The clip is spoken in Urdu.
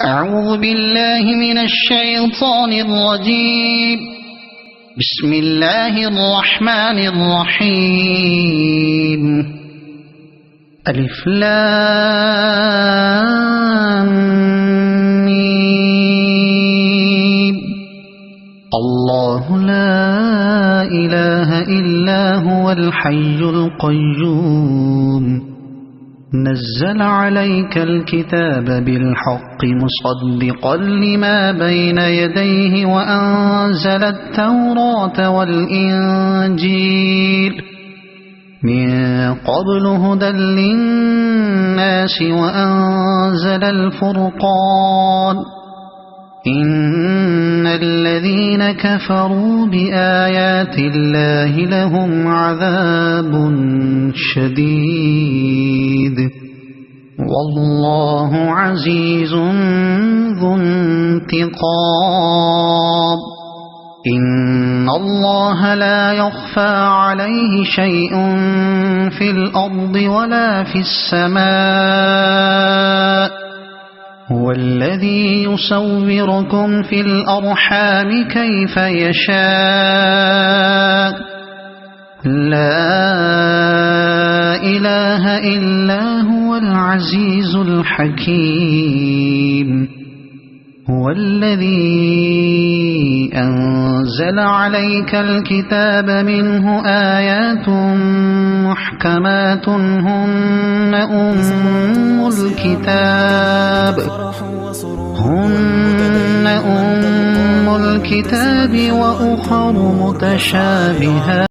أعوذ بالله من الشيطان الرجيم. بسم الله الرحمن الرحيم. ألف لام ميم. الله لا إله إلا هو الحي القيوم نزل عليك الكتاب بالحق مصدقا لما بين يديه وأنزل التوراة والإنجيل من قبل هدى للناس وأنزل الفرقان إن الذين كفروا بآيات الله لهم عذاب شديد والله عزيز ذو انتقام. إن الله لا يخفى عليه شيء في الأرض ولا في السماء هو الذي يصوركم في الأرحام كيف يشاء لا إله إلا هو العزيز الحكيم. هو الذي أنزل عليك الكتاب منه آيات محكمات هن أم الكتاب وأخر متشابهات